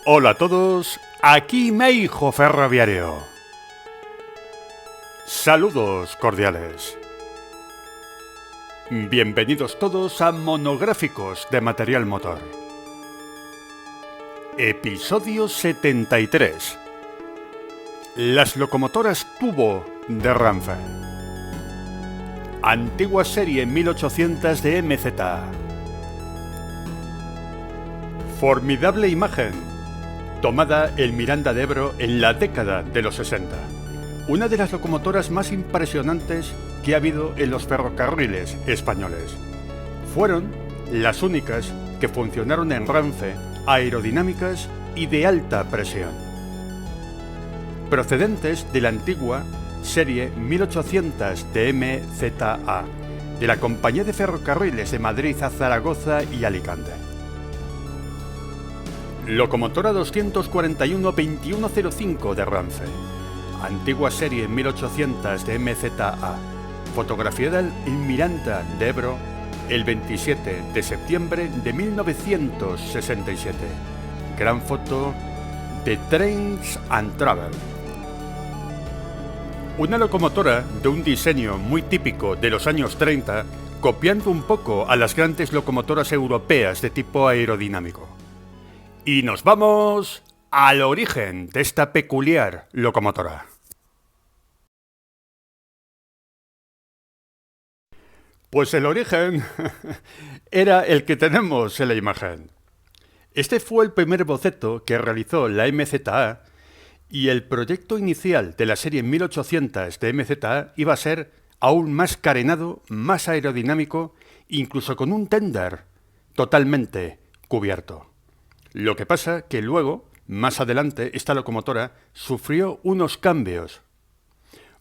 Hola a todos, aquí Meijo Ferroviario. Saludos cordiales. Bienvenidos todos a Monográficos de Material Motor. Episodio 73. Las locomotoras tubo de Renfe. Antigua serie 1800 de MZA. Formidable imagen, tomada en Miranda de Ebro en la década de los 60. Una de las locomotoras más impresionantes que ha habido en los ferrocarriles españoles. Fueron las únicas que funcionaron en Renfe, aerodinámicas y de alta presión. Procedentes de la antigua serie 1800 de MZA, de la Compañía de Ferrocarriles de Madrid a Zaragoza y Alicante. Locomotora 241-2105 de Renfe. Antigua serie 1800 de MZA. Fotografiada en Miranda de Ebro el 27 de septiembre de 1967. Gran foto de Trains and Travel. Una locomotora de un diseño muy típico de los años 30, copiando un poco a las grandes locomotoras europeas de tipo aerodinámico. Y nos vamos al origen de esta peculiar locomotora. Pues el origen era el que tenemos en la imagen. Este fue el primer boceto que realizó la MZA y el proyecto inicial de la serie 1800 de MZA iba a ser aún más carenado, más aerodinámico, incluso con un tender totalmente cubierto. Lo que pasa que luego, más adelante, esta locomotora sufrió unos cambios.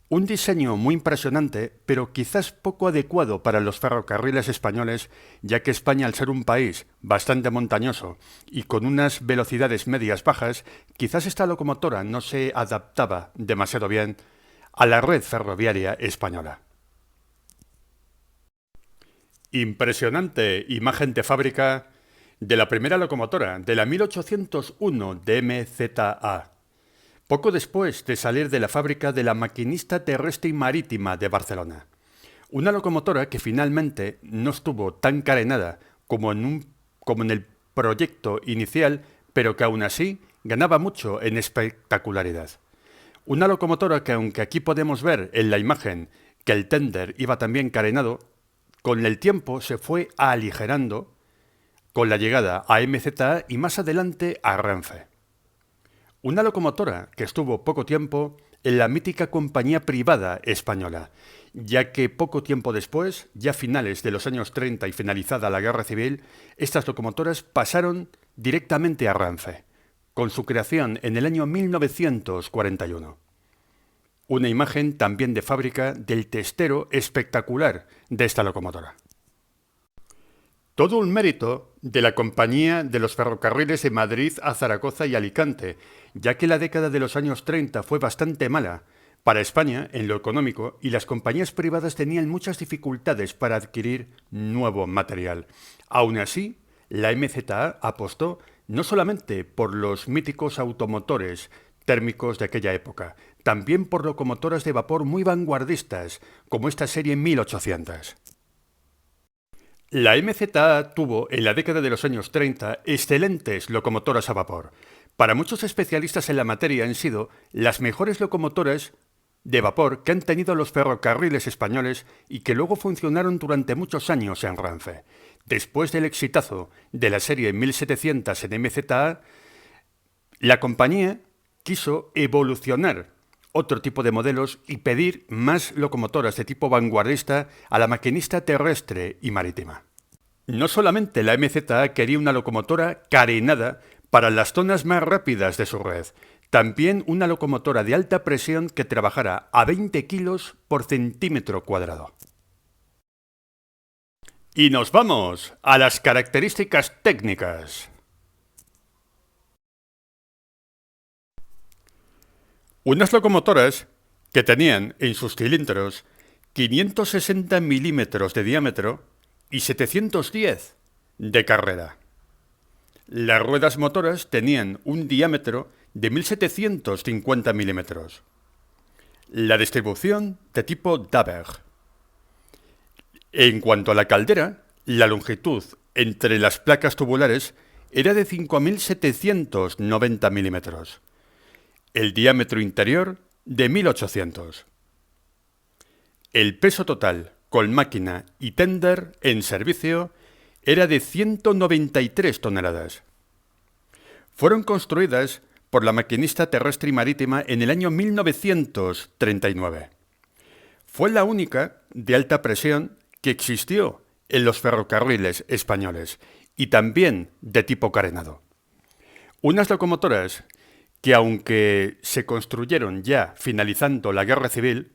Un diseño muy impresionante, pero quizás poco adecuado para los ferrocarriles españoles, ya que España, al ser un país bastante montañoso y con unas velocidades medias bajas, quizás esta locomotora no se adaptaba demasiado bien a la red ferroviaria española. Impresionante imagen de fábrica de la primera locomotora, de la 1801 de MZA, poco después de salir de la fábrica de la Maquinista Terrestre y Marítima de Barcelona. Una locomotora que finalmente no estuvo tan carenada como en el proyecto inicial, pero que aún así ganaba mucho en espectacularidad. Una locomotora que, aunque aquí podemos ver en la imagen que el tender iba también carenado, con el tiempo se fue aligerando con la llegada a MZA y más adelante a Renfe. Una locomotora que estuvo poco tiempo en la mítica compañía privada española, ya que poco tiempo después, ya a finales de los años 30 y finalizada la Guerra Civil, estas locomotoras pasaron directamente a Renfe, con su creación en el año 1941. Una imagen también de fábrica del testero espectacular de esta locomotora. Todo un mérito de la Compañía de los Ferrocarriles de Madrid a Zaragoza y Alicante, ya que la década de los años 30 fue bastante mala para España en lo económico y las compañías privadas tenían muchas dificultades para adquirir nuevo material. Aún así, la MZA apostó no solamente por los míticos automotores térmicos de aquella época, también por locomotoras de vapor muy vanguardistas, como esta serie 1800. La MZA tuvo, en la década de los años 30, excelentes locomotoras a vapor. Para muchos especialistas en la materia han sido las mejores locomotoras de vapor que han tenido los ferrocarriles españoles y que luego funcionaron durante muchos años en Renfe. Después del exitazo de la serie 1700 en MZA, la compañía quiso evolucionar otro tipo de modelos y pedir más locomotoras de tipo vanguardista a la Maquinista Terrestre y Marítima. No solamente la MZA quería una locomotora carenada para las zonas más rápidas de su red, también una locomotora de alta presión que trabajara a 20 kilos por centímetro cuadrado. Y nos vamos a las características técnicas. Unas locomotoras que tenían en sus cilindros 560 milímetros de diámetro y 710 de carrera. Las ruedas motoras tenían un diámetro de 1750 milímetros. La distribución de tipo Daber. En cuanto a la caldera, la longitud entre las placas tubulares era de 5.790 milímetros. El diámetro interior de 1.800. El peso total, con máquina y tender en servicio, era de 193 toneladas. Fueron construidas por la Maquinista Terrestre y Marítima en el año 1939. Fue la única de alta presión que existió en los ferrocarriles españoles y también de tipo carenado. Unas locomotoras que, aunque se construyeron ya finalizando la Guerra Civil,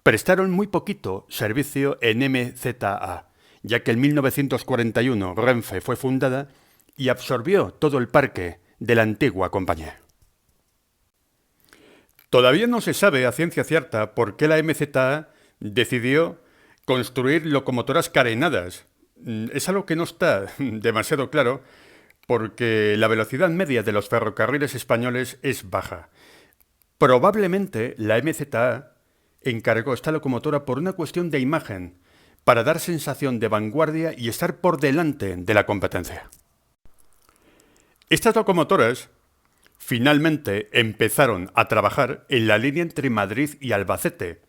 prestaron muy poquito servicio en MZA, ya que en 1941 Renfe fue fundada y absorbió todo el parque de la antigua compañía. Todavía no se sabe a ciencia cierta por qué la MZA decidió construir locomotoras carenadas. Es algo que no está demasiado claro porque la velocidad media de los ferrocarriles españoles es baja. Probablemente la MZA encargó esta locomotora por una cuestión de imagen, para dar sensación de vanguardia y estar por delante de la competencia. Estas locomotoras finalmente empezaron a trabajar en la línea entre Madrid y Albacete,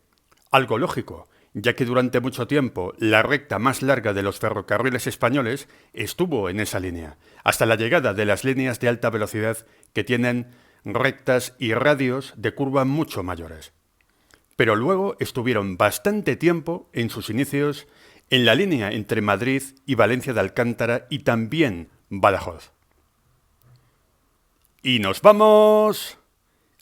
algo lógico, ya que durante mucho tiempo la recta más larga de los ferrocarriles españoles estuvo en esa línea, hasta la llegada de las líneas de alta velocidad que tienen rectas y radios de curva mucho mayores. Pero luego estuvieron bastante tiempo en sus inicios en la línea entre Madrid y Valencia de Alcántara y también Badajoz. Y nos vamos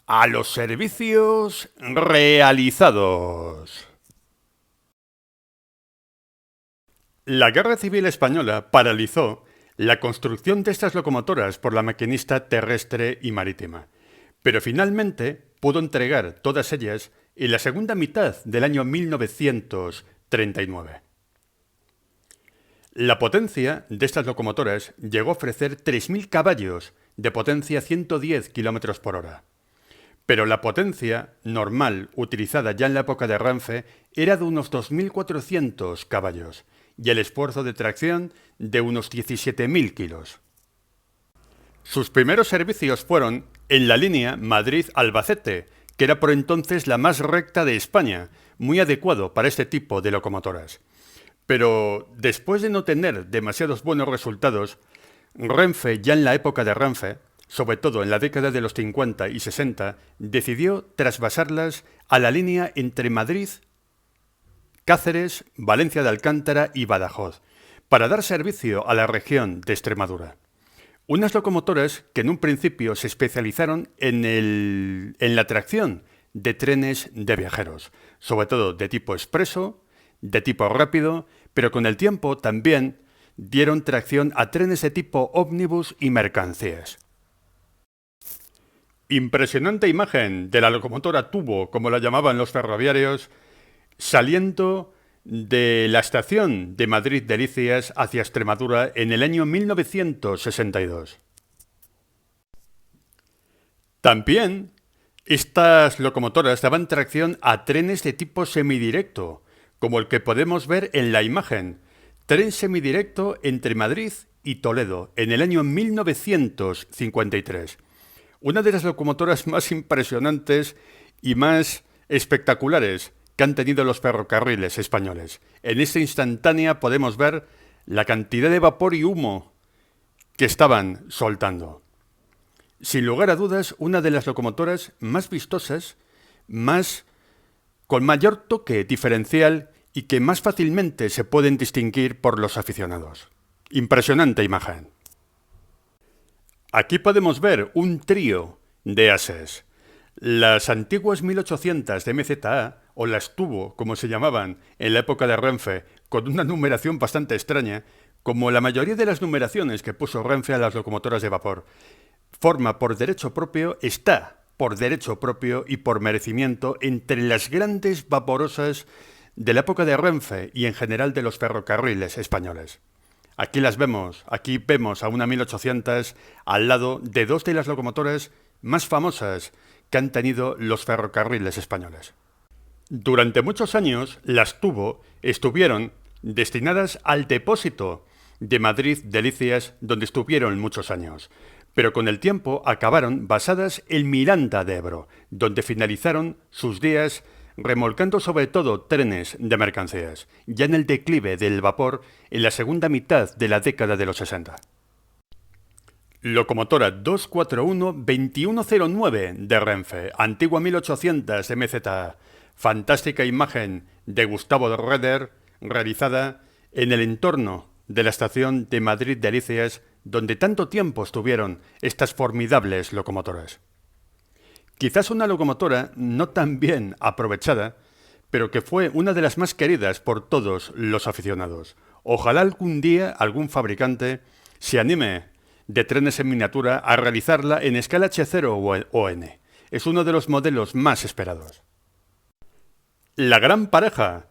a los servicios realizados. La Guerra Civil Española paralizó la construcción de estas locomotoras por la Maquinista Terrestre y Marítima, pero finalmente pudo entregar todas ellas en la segunda mitad del año 1939. La potencia de estas locomotoras llegó a ofrecer 3.000 caballos de potencia 110 km por hora. Pero la potencia normal utilizada ya en la época de Renfe era de unos 2.400 caballos y el esfuerzo de tracción de unos 17.000 kilos. Sus primeros servicios fueron en la línea Madrid-Albacete, que era por entonces la más recta de España, muy adecuado para este tipo de locomotoras. Pero después de no tener demasiados buenos resultados, Renfe, ya en la época de Renfe, sobre todo en la década de los 50 y 60, decidió trasvasarlas a la línea entre Madrid, Cáceres, Valencia de Alcántara y Badajoz, para dar servicio a la región de Extremadura. Unas locomotoras que en un principio se especializaron en la tracción de trenes de viajeros, sobre todo de tipo expreso, de tipo rápido, pero con el tiempo también dieron tracción a trenes de tipo ómnibus y mercancías. Impresionante imagen de la locomotora tubo, como la llamaban los ferroviarios, saliendo de la estación de Madrid Delicias hacia Extremadura en el año 1962. También estas locomotoras daban tracción a trenes de tipo semidirecto, como el que podemos ver en la imagen, tren semidirecto entre Madrid y Toledo en el año 1953. Una de las locomotoras más impresionantes y más espectaculares que han tenido los ferrocarriles españoles. En esta instantánea podemos ver la cantidad de vapor y humo que estaban soltando. Sin lugar a dudas, una de las locomotoras más vistosas, con mayor toque diferencial y que más fácilmente se pueden distinguir por los aficionados. Impresionante imagen. Aquí podemos ver un trío de ases. Las antiguas 1800 de MZA, o las tubo, como se llamaban en la época de Renfe, con una numeración bastante extraña, como la mayoría de las numeraciones que puso Renfe a las locomotoras de vapor, forma por derecho propio, está por derecho propio y por merecimiento entre las grandes vaporosas de la época de Renfe y en general de los ferrocarriles españoles. Aquí las vemos, aquí vemos a una 1800 al lado de dos de las locomotoras más famosas que han tenido los ferrocarriles españoles. Durante muchos años, las estuvieron destinadas al depósito de Madrid Delicias, donde estuvieron muchos años. Pero con el tiempo acabaron basadas en Miranda de Ebro, donde finalizaron sus días remolcando sobre todo trenes de mercancías, ya en el declive del vapor en la segunda mitad de la década de los 60. Locomotora 241-2109 de Renfe, antigua 1800 MZA, fantástica imagen de Gustavo Roeder, realizada en el entorno de la estación de Madrid Delicias, donde tanto tiempo estuvieron estas formidables locomotoras. Quizás una locomotora no tan bien aprovechada, pero que fue una de las más queridas por todos los aficionados. Ojalá algún día algún fabricante se anime de trenes en miniatura a realizarla en escala H0 o N. Es uno de los modelos más esperados. La gran pareja.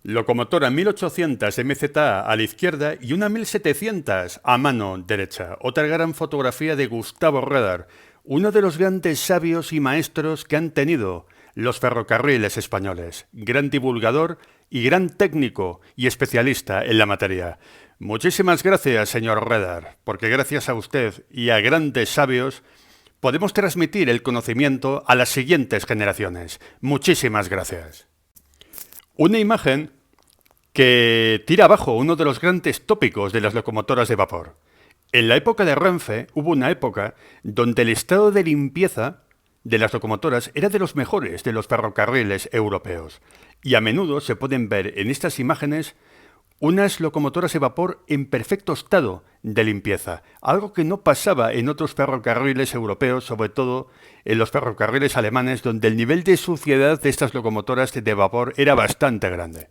Locomotora 1800 MZA a la izquierda y una 1700 a mano derecha. Otra gran fotografía de Gustavo Roeder, uno de los grandes sabios y maestros que han tenido los ferrocarriles españoles. Gran divulgador y gran técnico y especialista en la materia. Muchísimas gracias, señor Roeder, porque gracias a usted y a grandes sabios podemos transmitir el conocimiento a las siguientes generaciones. Muchísimas gracias. Una imagen que tira abajo uno de los grandes tópicos de las locomotoras de vapor. En la época de Renfe hubo una época donde el estado de limpieza de las locomotoras era de los mejores de los ferrocarriles europeos. Y a menudo se pueden ver en estas imágenes unas locomotoras de vapor en perfecto estado de limpieza, algo que no pasaba en otros ferrocarriles europeos, sobre todo en los ferrocarriles alemanes, donde el nivel de suciedad de estas locomotoras de vapor era bastante grande.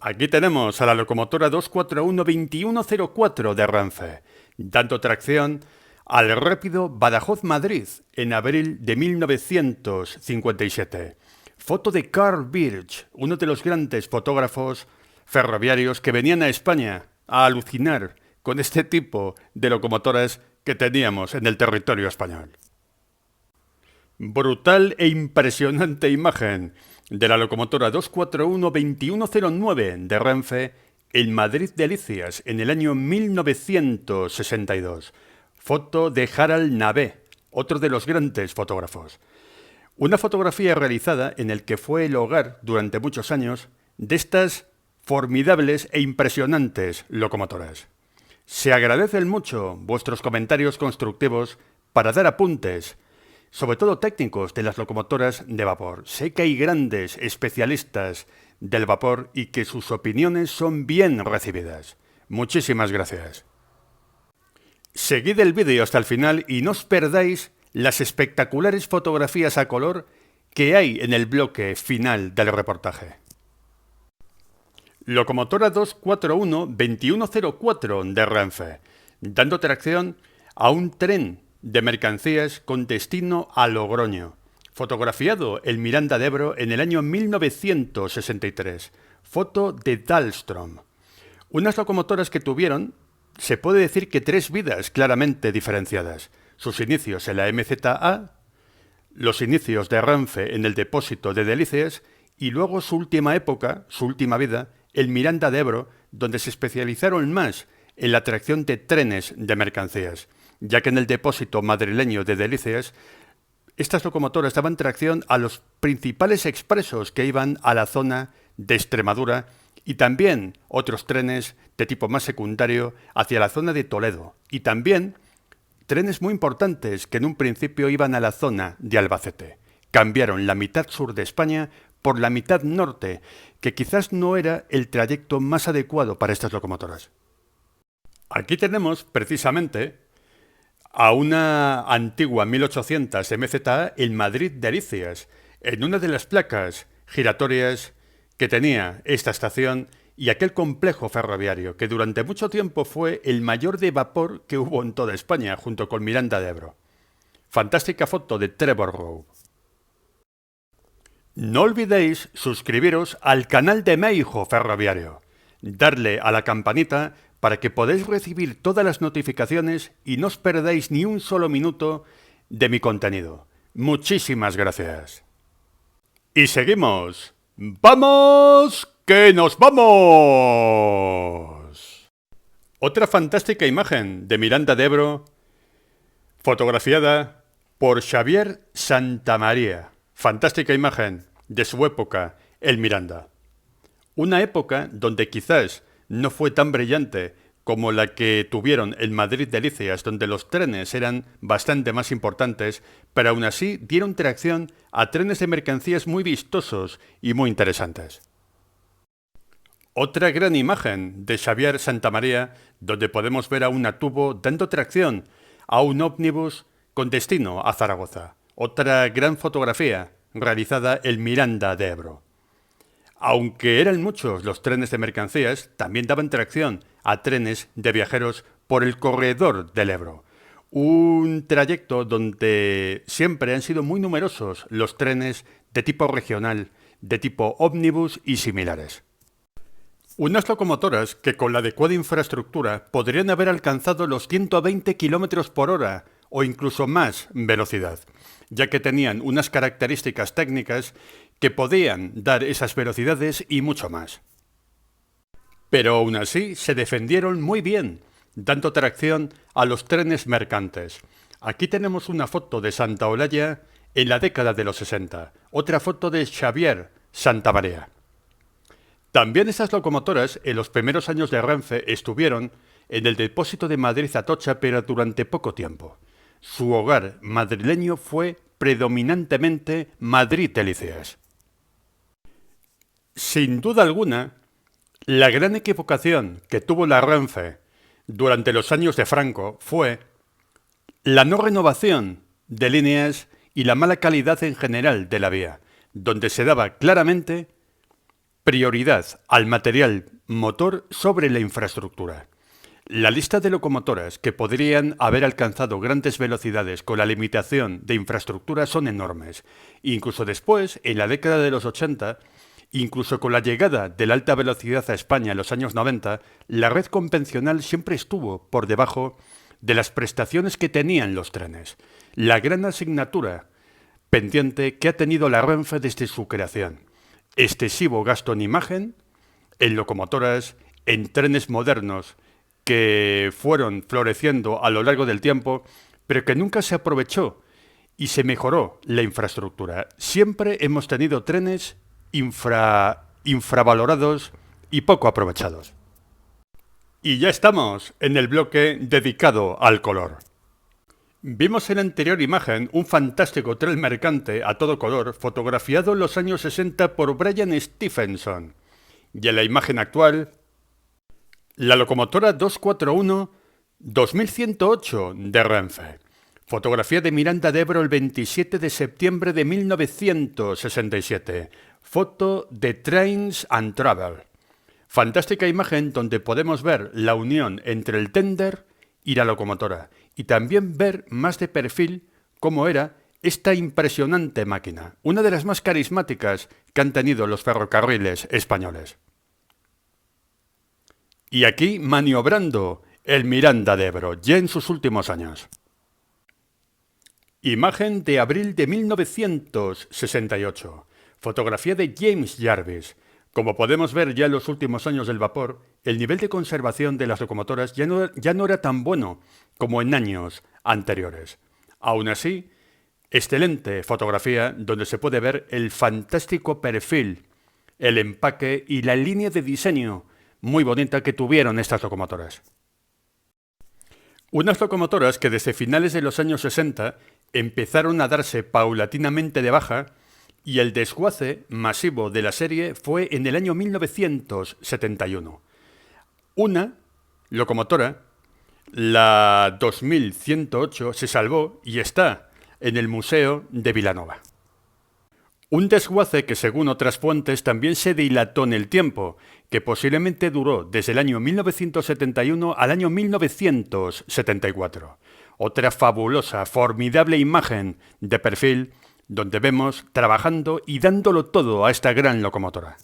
Aquí tenemos a la locomotora 241-2104 de Renfe, dando tracción al rápido Badajoz-Madrid en abril de 1957. Foto de Carl Birch, uno de los grandes fotógrafos ferroviarios que venían a España a alucinar con este tipo de locomotoras que teníamos en el territorio español. Brutal e impresionante imagen de la locomotora 241-2109 de Renfe en Madrid Delicias en el año 1962. Foto de Harald Navé, otro de los grandes fotógrafos. Una fotografía realizada en el que fue el hogar durante muchos años de estas formidables e impresionantes locomotoras. Se agradecen mucho vuestros comentarios constructivos para dar apuntes, sobre todo técnicos de las locomotoras de vapor. Sé que hay grandes especialistas del vapor y que sus opiniones son bien recibidas. Muchísimas gracias. Seguid el vídeo hasta el final y no os perdáis las espectaculares fotografías a color que hay en el bloque final del reportaje. Locomotora 241-2104 de Renfe, dando tracción a un tren de mercancías con destino a Logroño, fotografiado en Miranda de Ebro en el año 1963. Foto de Dahlström. Unas locomotoras que tuvieron, se puede decir que tres vidas claramente diferenciadas. Sus inicios en la MZA, los inicios de Renfe en el depósito de Delicias y luego su última época, su última vida, el Miranda de Ebro, donde se especializaron más en la tracción de trenes de mercancías, ya que en el depósito madrileño de Delicias, estas locomotoras daban tracción a los principales expresos que iban a la zona de Extremadura y también otros trenes de tipo más secundario hacia la zona de Toledo y también trenes muy importantes que en un principio iban a la zona de Albacete. Cambiaron la mitad sur de España por la mitad norte, que quizás no era el trayecto más adecuado para estas locomotoras. Aquí tenemos, precisamente, a una antigua 1800 MZA en Madrid Delicias, en una de las placas giratorias que tenía esta estación y aquel complejo ferroviario, que durante mucho tiempo fue el mayor de vapor que hubo en toda España, junto con Miranda de Ebro. Fantástica foto de Trevor Rowe. No olvidéis suscribiros al canal de Meijo Ferroviario, darle a la campanita para que podáis recibir todas las notificaciones y no os perdáis ni un solo minuto de mi contenido. Muchísimas gracias. Y seguimos. ¡Vamos! ¡Que nos vamos! Otra fantástica imagen de Miranda de Ebro, fotografiada por Xavier Santamaría. Fantástica imagen de su época, el Miranda. Una época donde quizás no fue tan brillante como la que tuvieron en Madrid Delicias, donde los trenes eran bastante más importantes, pero aún así dieron tracción a trenes de mercancías muy vistosos y muy interesantes. Otra gran imagen de Xavier Santamaría, donde podemos ver a una tubo dando tracción a un ómnibus con destino a Zaragoza. Otra gran fotografía realizada en Miranda de Ebro. Aunque eran muchos los trenes de mercancías, también daban tracción a trenes de viajeros por el corredor del Ebro. Un trayecto donde siempre han sido muy numerosos los trenes de tipo regional, de tipo ómnibus y similares. Unas locomotoras que con la adecuada infraestructura podrían haber alcanzado los 120 km por hora o incluso más velocidad, ya que tenían unas características técnicas que podían dar esas velocidades y mucho más. Pero aún así se defendieron muy bien, dando tracción a los trenes mercantes. Aquí tenemos una foto de Santa Olalla en la década de los 60, otra foto de Xavier Santamaría. También estas locomotoras en los primeros años de Renfe estuvieron en el depósito de Madrid-Atocha, pero durante poco tiempo. Su hogar madrileño fue predominantemente Madrid Delicias. Sin duda alguna, la gran equivocación que tuvo la Renfe durante los años de Franco fue la no renovación de líneas y la mala calidad en general de la vía, donde se daba claramente prioridad al material motor sobre la infraestructura. La lista de locomotoras que podrían haber alcanzado grandes velocidades con la limitación de infraestructura son enormes. Incluso después, en la década de los 80, incluso con la llegada de la alta velocidad a España en los años 90, la red convencional siempre estuvo por debajo de las prestaciones que tenían los trenes. La gran asignatura pendiente que ha tenido la Renfe desde su creación. Excesivo gasto en imagen, en locomotoras, en trenes modernos que fueron floreciendo a lo largo del tiempo, pero que nunca se aprovechó y se mejoró la infraestructura. Siempre hemos tenido trenes infravalorados y poco aprovechados. Y ya estamos en el bloque dedicado al color. Vimos en la anterior imagen un fantástico tren mercante a todo color fotografiado en los años 60 por Brian Stephenson. Y en la imagen actual, la locomotora 241-2108 de Renfe. Fotografía de Miranda de Ebro el 27 de septiembre de 1967. Foto de Trains and Travel. Fantástica imagen donde podemos ver la unión entre el tender y la locomotora. Y también ver más de perfil cómo era esta impresionante máquina, una de las más carismáticas que han tenido los ferrocarriles españoles. Y aquí maniobrando el Miranda de Ebro, ya en sus últimos años. Imagen de abril de 1968. Fotografía de James Jarvis. Como podemos ver ya en los últimos años del vapor, el nivel de conservación de las locomotoras ya no era tan bueno como en años anteriores. Aún así, excelente fotografía donde se puede ver el fantástico perfil, el empaque y la línea de diseño muy bonita que tuvieron estas locomotoras. Unas locomotoras que desde finales de los años 60 empezaron a darse paulatinamente de baja y el desguace masivo de la serie fue en el año 1971. Una locomotora, la 2108, se salvó y está en el Museo de Vilanova. Un desguace que, según otras fuentes, también se dilató en el tiempo, que posiblemente duró desde el año 1971 al año 1974. Otra fabulosa, formidable imagen de perfil donde vemos trabajando y dándolo todo a esta gran locomotora.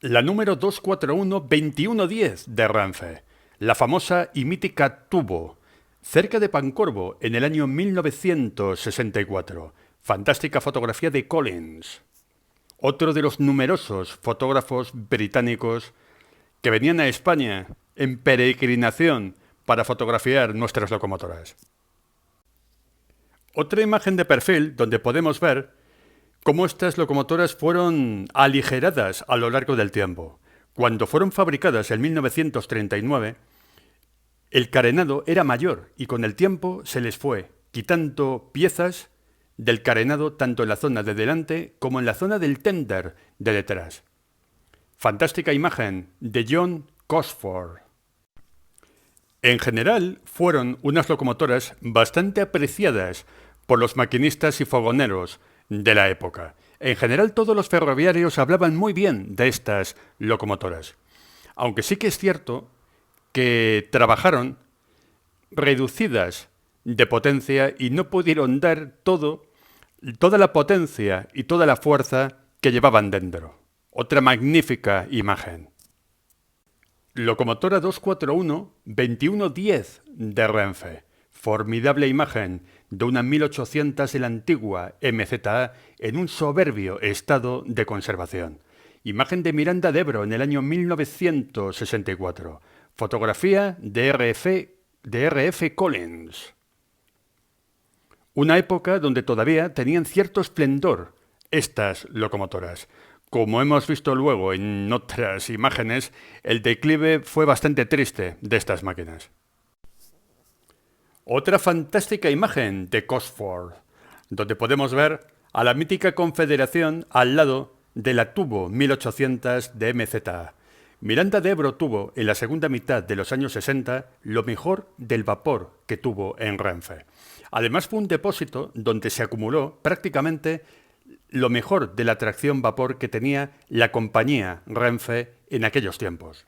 La número 241-2110 de Renfe, la famosa y mítica Tubo, cerca de Pancorbo en el año 1964. Fantástica fotografía de Collins, otro de los numerosos fotógrafos británicos que venían a España en peregrinación para fotografiar nuestras locomotoras. Otra imagen de perfil donde podemos ver cómo estas locomotoras fueron aligeradas a lo largo del tiempo. Cuando fueron fabricadas en 1939, el carenado era mayor y con el tiempo se les fue quitando piezas del carenado tanto en la zona de delante como en la zona del tender de detrás. Fantástica imagen de John Cosford. En general, fueron unas locomotoras bastante apreciadas por los maquinistas y fogoneros de la época. En general, todos los ferroviarios hablaban muy bien de estas locomotoras. Aunque sí que es cierto que trabajaron reducidas de potencia y no pudieron dar toda la potencia y toda la fuerza que llevaban dentro. Otra magnífica imagen. Locomotora 241-2110 de Renfe. Formidable imagen de una 1800 de la antigua MZA en un soberbio estado de conservación. Imagen de Miranda de Ebro en el año 1964. Fotografía de R.F. Collins. Una época donde todavía tenían cierto esplendor estas locomotoras. Como hemos visto luego en otras imágenes, el declive fue bastante triste de estas máquinas. Otra fantástica imagen de Cosford, donde podemos ver a la mítica Confederación al lado de la Tubo 1800 de MZA. Miranda de Ebro tuvo en la segunda mitad de los años 60 lo mejor del vapor que tuvo en Renfe. Además fue un depósito donde se acumuló prácticamente lo mejor de la tracción vapor que tenía la compañía Renfe en aquellos tiempos.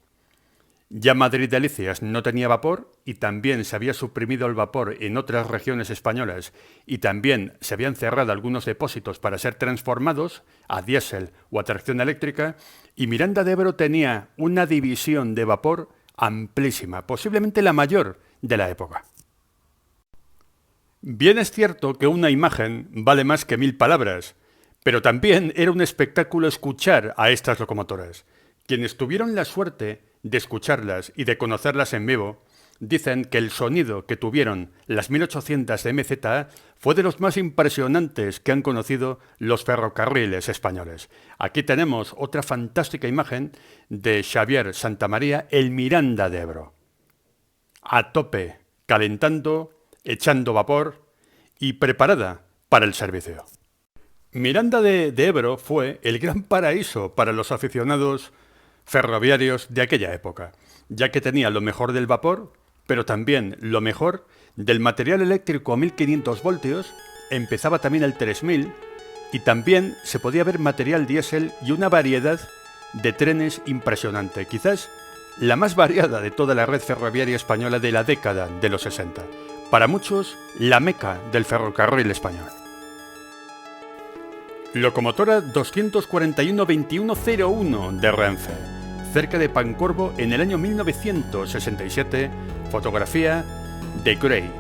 Ya Madrid-Delicias no tenía vapor y también se había suprimido el vapor en otras regiones españolas y también se habían cerrado algunos depósitos para ser transformados a diésel o a tracción eléctrica, y Miranda de Ebro tenía una división de vapor amplísima, posiblemente la mayor de la época. Bien es cierto que una imagen vale más que 1000 palabras, pero también era un espectáculo escuchar a estas locomotoras. Quienes tuvieron la suerte de escucharlas y de conocerlas en vivo, dicen que el sonido que tuvieron las 1800 de MZA fue de los más impresionantes que han conocido los ferrocarriles españoles. Aquí tenemos otra fantástica imagen de Xavier Santamaría, el Miranda de Ebro. A tope, calentando, echando vapor y preparada para el servicio. Miranda de Ebro fue el gran paraíso para los aficionados ferroviarios de aquella época, ya que tenía lo mejor del vapor, pero también lo mejor del material eléctrico a 1500 voltios, empezaba también el 3000 y también se podía ver material diésel y una variedad de trenes impresionante, quizás la más variada de toda la red ferroviaria española de la década de los 60. Para muchos, la meca del ferrocarril español. Locomotora 241-2101 de Renfe, cerca de Pancorbo en el año 1967, fotografía de Gray.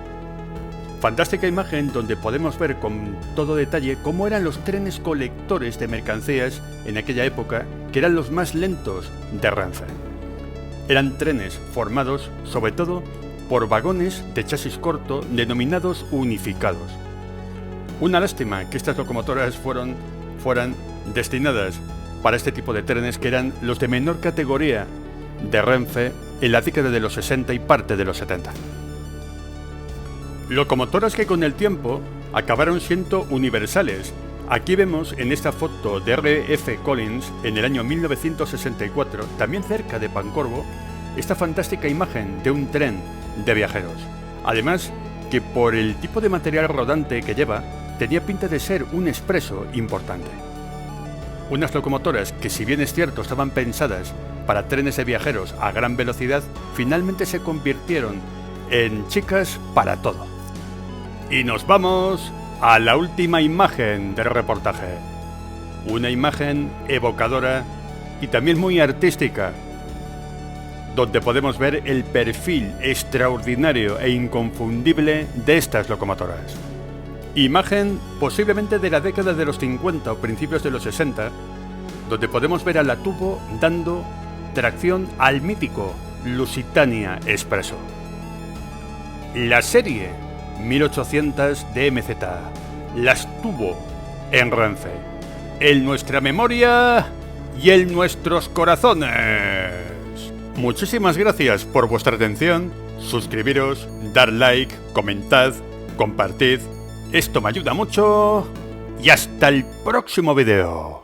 Fantástica imagen donde podemos ver con todo detalle cómo eran los trenes colectores de mercancías en aquella época, que eran los más lentos de Renfe. Eran trenes formados sobre todo por vagones de chasis corto denominados unificados. Una lástima que estas locomotoras fueran destinadas para este tipo de trenes, que eran los de menor categoría de Renfe en la década de los 60 y parte de los 70. Locomotoras que con el tiempo acabaron siendo universales. Aquí vemos en esta foto de R.F. Collins en el año 1964, también cerca de Pancorbo, esta fantástica imagen de un tren de viajeros. Además, que por el tipo de material rodante que lleva, tenía pinta de ser un expreso importante. Unas locomotoras que, si bien es cierto, estaban pensadas para trenes de viajeros a gran velocidad, finalmente se convirtieron en chicas para todo. Y nos vamos a la última imagen del reportaje. Una imagen evocadora y también muy artística, donde podemos ver el perfil extraordinario e inconfundible de estas locomotoras. Imagen posiblemente de la década de los 50 o principios de los 60, donde podemos ver a la Tubo dando tracción al mítico Lusitania Expresso. La serie 1800 DMZ, las Tubo en Renfe, en nuestra memoria y en nuestros corazones. Muchísimas gracias por vuestra atención, suscribiros, dar like, comentad, compartid, esto me ayuda mucho y hasta el próximo video.